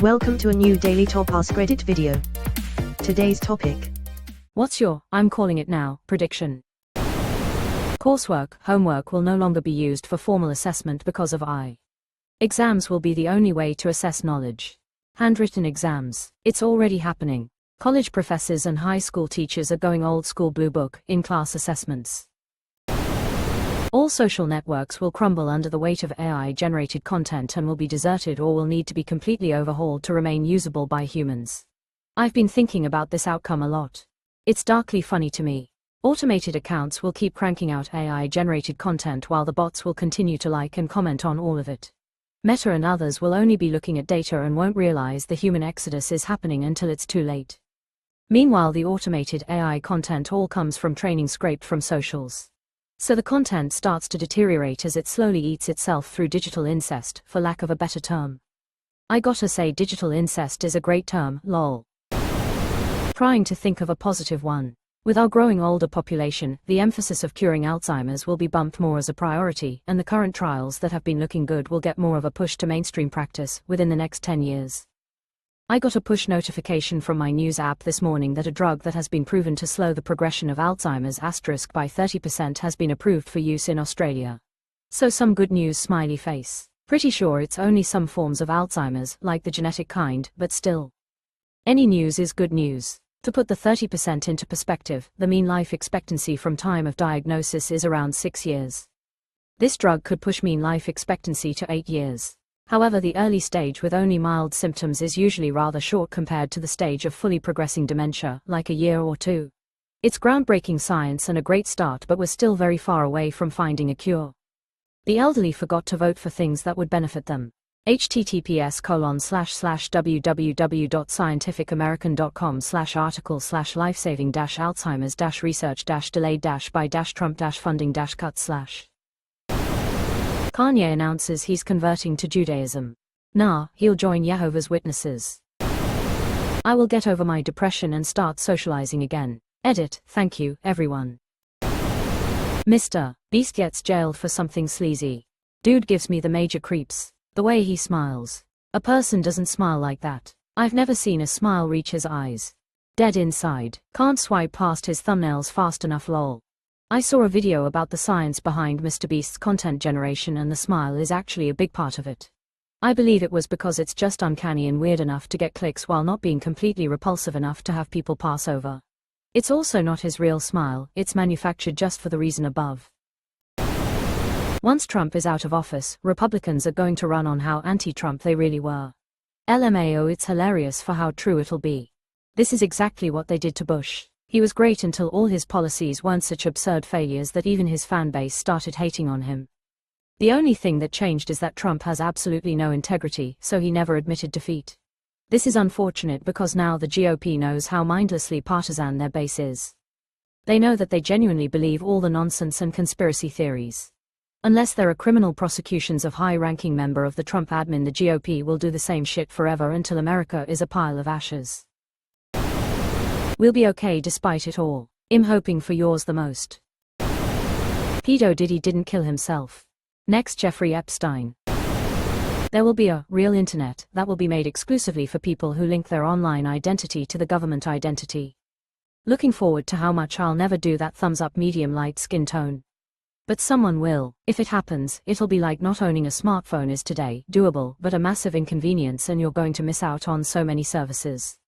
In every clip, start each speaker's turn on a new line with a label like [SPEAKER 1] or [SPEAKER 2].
[SPEAKER 1] Welcome to a new Daily Top Askreddit video. Today's topic.
[SPEAKER 2] What's your, I'm calling it now, prediction? Coursework, homework will no longer be used for formal assessment because of AI. Exams will be the only way to assess knowledge. Handwritten exams. It's already happening. College professors and high school teachers are going old school blue book, in-class assessments. All social networks will crumble under the weight of AI-generated content and will be deserted or will need to be completely overhauled to remain usable by humans. I've been thinking about this outcome a lot. It's darkly funny to me. Automated accounts will keep cranking out AI-generated content while the bots will continue to like and comment on all of it. Meta and others will only be looking at data and won't realize the human exodus is happening until it's too late. Meanwhile, the automated AI content all comes from training scraped from socials. So the content starts to deteriorate as it slowly eats itself through digital incest, for lack of a better term. I gotta say, digital incest is a great term, lol. Trying to think of a positive one. With our growing older population, the emphasis of curing Alzheimer's will be bumped more as a priority, and the current trials that have been looking good will get more of a push to mainstream practice within the next 10 years. I got a push notification from my news app this morning that a drug that has been proven to slow the progression of Alzheimer's by 30% has been approved for use in Australia. So some good news, smiley face. Pretty sure it's only some forms of Alzheimer's, like the genetic kind, but still. Any news is good news. To put the 30% into perspective, the mean life expectancy from time of diagnosis is around 6 years. This drug could push mean life expectancy to 8 years. However, the early stage with only mild symptoms is usually rather short compared to the stage of fully progressing dementia, like a year or two. It's groundbreaking science and a great start, but we're still very far away from finding a cure. The elderly forgot to vote for things that would benefit them. https://www.scientificamerican.com/article/lifesaving-archimes-delayed-by-Trump-funding-cuts/. Kanye announces he's converting to Judaism. Nah, he'll join Jehovah's Witnesses. I will get over my depression and start socializing again. Edit, thank you, everyone. Mr. Beast gets jailed for something sleazy. Dude gives me the major creeps. The way he smiles. A person doesn't smile like that. I've never seen a smile reach his eyes. Dead inside. Can't swipe past his thumbnails fast enough, lol. I saw a video about the science behind Mr. Beast's content generation, and the smile is actually a big part of it. I believe it was because it's just uncanny and weird enough to get clicks while not being completely repulsive enough to have people pass over. It's also not his real smile, it's manufactured just for the reason above. Once Trump is out of office, Republicans are going to run on how anti-Trump they really were. LMAO, it's hilarious for how true it'll be. This is exactly what they did to Bush. He was great until all his policies weren't such absurd failures that even his fan base started hating on him. The only thing that changed is that Trump has absolutely no integrity, so he never admitted defeat. This is unfortunate because now the GOP knows how mindlessly partisan their base is. They know that they genuinely believe all the nonsense and conspiracy theories. Unless there are criminal prosecutions of high-ranking member of the Trump admin, the GOP will do the same shit forever until America is a pile of ashes. We'll be okay despite it all. I'm hoping for yours the most. Pedo Diddy didn't kill himself. Next, Jeffrey Epstein. There will be a real internet that will be made exclusively for people who link their online identity to the government identity. Looking forward to how much I'll never do that thumbs up medium light skin tone. But someone will. If it happens, it'll be like not owning a smartphone is today, doable, but a massive inconvenience, and you're going to miss out on so many services.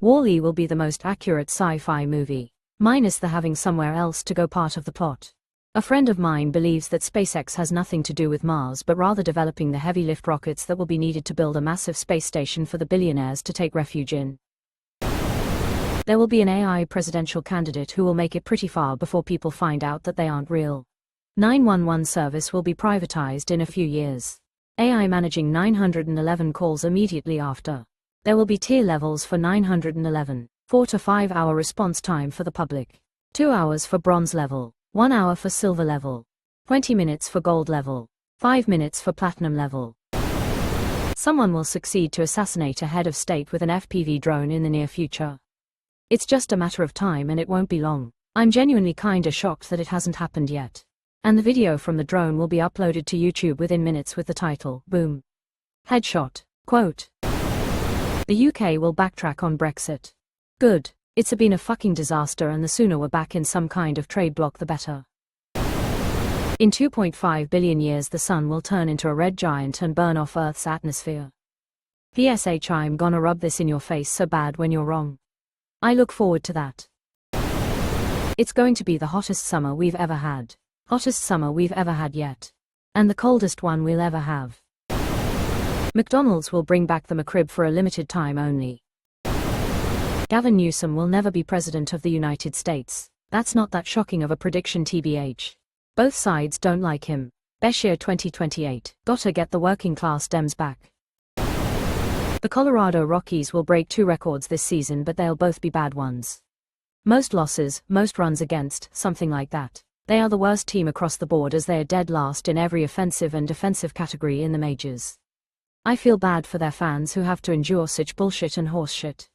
[SPEAKER 2] Wall-E will be the most accurate sci-fi movie, minus the having somewhere else to go part of the plot. A friend of mine believes that SpaceX has nothing to do with Mars but rather developing the heavy lift rockets that will be needed to build a massive space station for the billionaires to take refuge in. There will be an AI presidential candidate who will make it pretty far before people find out that they aren't real. 911 service will be privatized in a few years. AI managing 911 calls immediately after. There will be tier levels for 911, 4 to 5 hour response time for the public, 2 hours for bronze level, 1 hour for silver level, 20 minutes for gold level, 5 minutes for platinum level. Someone will succeed to assassinate a head of state with an FPV drone in the near future. It's just a matter of time and it won't be long. I'm genuinely kinda shocked that it hasn't happened yet. And the video from the drone will be uploaded to YouTube within minutes with the title, Boom. Headshot. Quote. The UK will backtrack on Brexit. Good. It's been a fucking disaster, and the sooner we're back in some kind of trade bloc the better. In 2.5 billion years the sun will turn into a red giant and burn off Earth's atmosphere. PSH, I'm gonna rub this in your face so bad when you're wrong. I look forward to that. It's going to be the hottest summer we've ever had. Hottest summer we've ever had yet. And the coldest one we'll ever have. McDonald's will bring back the McRib for a limited time only. Gavin Newsom will never be president of the United States. That's not that shocking of a prediction, TBH. Both sides don't like him. Beshear 2028. Gotta get the working class Dems back. The Colorado Rockies will break 2 records this season, but they'll both be bad ones. Most losses, most runs against, something like that. They are the worst team across the board, as they are dead last in every offensive and defensive category in the majors. I feel bad for their fans who have to endure such bullshit and horseshit.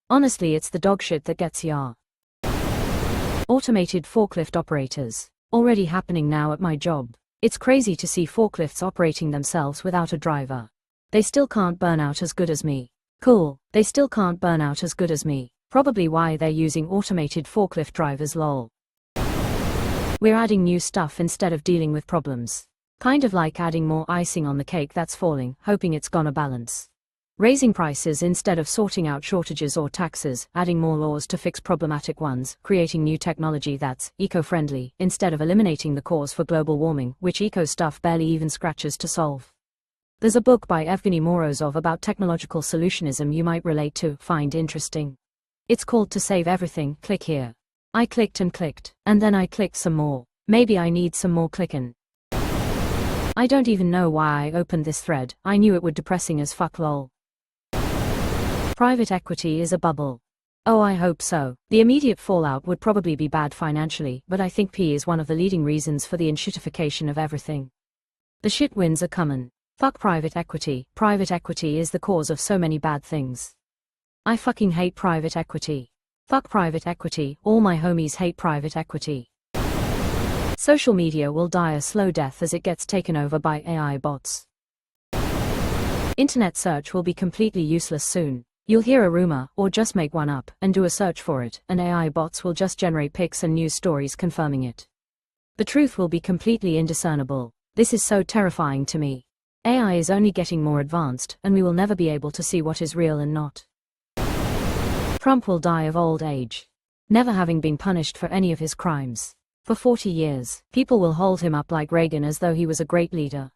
[SPEAKER 2] Honestly, it's the dog shit that gets ya. Automated forklift operators. Already happening now at my job. It's crazy to see forklifts operating themselves without a driver. They still can't burn out as good as me. Cool, they still can't burn out as good as me. Probably why they're using automated forklift drivers, lol. We're adding new stuff instead of dealing with problems. Kind of like adding more icing on the cake that's falling, hoping it's gonna balance. Raising prices instead of sorting out shortages or taxes, adding more laws to fix problematic ones, creating new technology that's eco-friendly, instead of eliminating the cause for global warming, which eco stuff barely even scratches to solve. There's a book by Evgeny Morozov about technological solutionism you might relate to, find interesting. It's called To Save Everything, click here. I clicked, and then I clicked some more. Maybe I need some more clickin'. I don't even know why I opened this thread, I knew it would depressing as fuck, lol. Private equity is a bubble. Oh, I hope so. The immediate fallout would probably be bad financially, but I think P is one of the leading reasons for the enshittification of everything. The shit wins are common. Fuck private equity. Private equity is the cause of so many bad things. I fucking hate private equity. Fuck private equity. All my homies hate private equity. Social media will die a slow death as it gets taken over by AI bots. Internet search will be completely useless soon. You'll hear a rumor, or just make one up, and do a search for it, and AI bots will just generate pics and news stories confirming it. The truth will be completely indiscernible. This is so terrifying to me. AI is only getting more advanced, and we will never be able to see what is real and not. Trump will die of old age. Never having been punished for any of his crimes. For 40 years, people will hold him up like Reagan as though he was a great leader.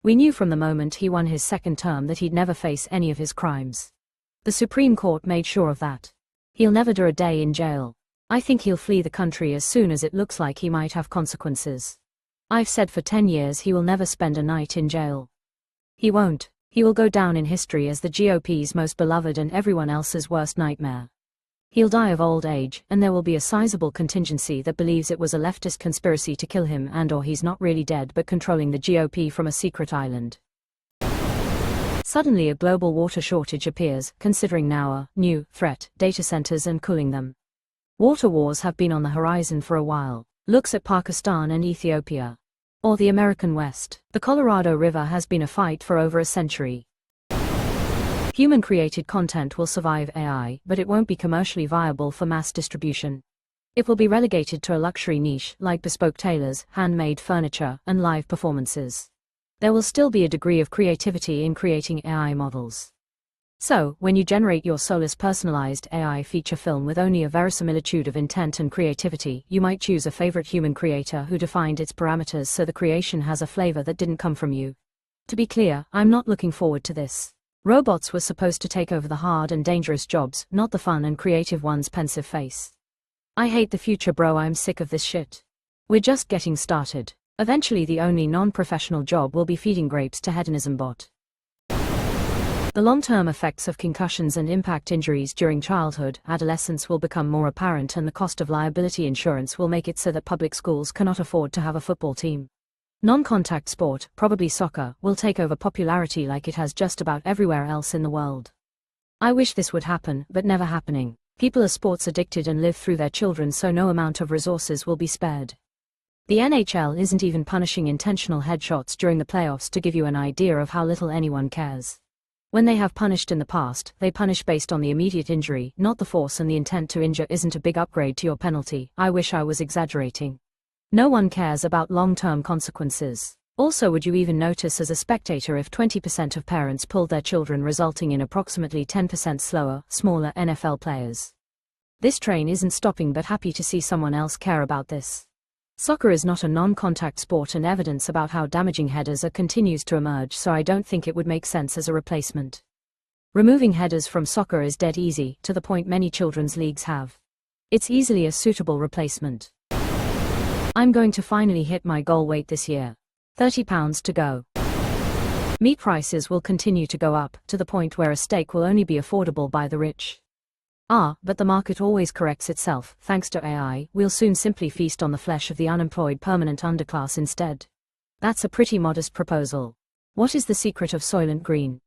[SPEAKER 2] We knew from the moment he won his second term that he'd never face any of his crimes. The Supreme Court made sure of that. He'll never do a day in jail. I think he'll flee the country as soon as it looks like he might have consequences. I've said for 10 years he will never spend a night in jail. He won't. He will go down in history as the GOP's most beloved and everyone else's worst nightmare. He'll die of old age, and there will be a sizable contingency that believes it was a leftist conspiracy to kill him, and/or he's not really dead but controlling the GOP from a secret island. Suddenly a global water shortage appears, considering now a new threat, data centers and cooling them. Water wars have been on the horizon for a while. Looks at Pakistan and Ethiopia. Or the American West. The Colorado River has been a fight for over a century. Human-created content will survive AI, but it won't be commercially viable for mass distribution. It will be relegated to a luxury niche, like bespoke tailors, handmade furniture, and live performances. There will still be a degree of creativity in creating AI models. So, when you generate your soulless personalized AI feature film with only a verisimilitude of intent and creativity, you might choose a favorite human creator who defined its parameters so the creation has a flavor that didn't come from you. To be clear, I'm not looking forward to this. Robots were supposed to take over the hard and dangerous jobs, not the fun and creative ones. Pensive face. I hate the future, bro. I'm sick of this shit. We're just getting started. Eventually the only non-professional job will be feeding grapes to hedonism bot. The long-term effects of concussions and impact injuries during childhood, adolescence will become more apparent, and the cost of liability insurance will make it so that public schools cannot afford to have a football team. Non-contact sport, probably soccer, will take over popularity like it has just about everywhere else in the world. I wish this would happen, but never happening. People are sports addicted and live through their children, so no amount of resources will be spared. The NHL isn't even punishing intentional headshots during the playoffs to give you an idea of how little anyone cares. When they have punished in the past, they punish based on the immediate injury, not the force, and the intent to injure isn't a big upgrade to your penalty. I wish I was exaggerating. No one cares about long-term consequences. Also, would you even notice as a spectator if 20% of parents pulled their children, resulting in approximately 10% slower, smaller NFL players? This train isn't stopping, but happy to see someone else care about this. Soccer is not a non-contact sport, and evidence about how damaging headers are continues to emerge, so I don't think it would make sense as a replacement. Removing headers from soccer is dead easy, to the point many children's leagues have. It's easily a suitable replacement. I'm going to finally hit my goal weight this year. 30 pounds to go. Meat prices will continue to go up, to the point where a steak will only be affordable by the rich. But the market always corrects itself. Thanks to AI, we'll soon simply feast on the flesh of the unemployed permanent underclass instead. That's a pretty modest proposal. What is the secret of Soylent Green?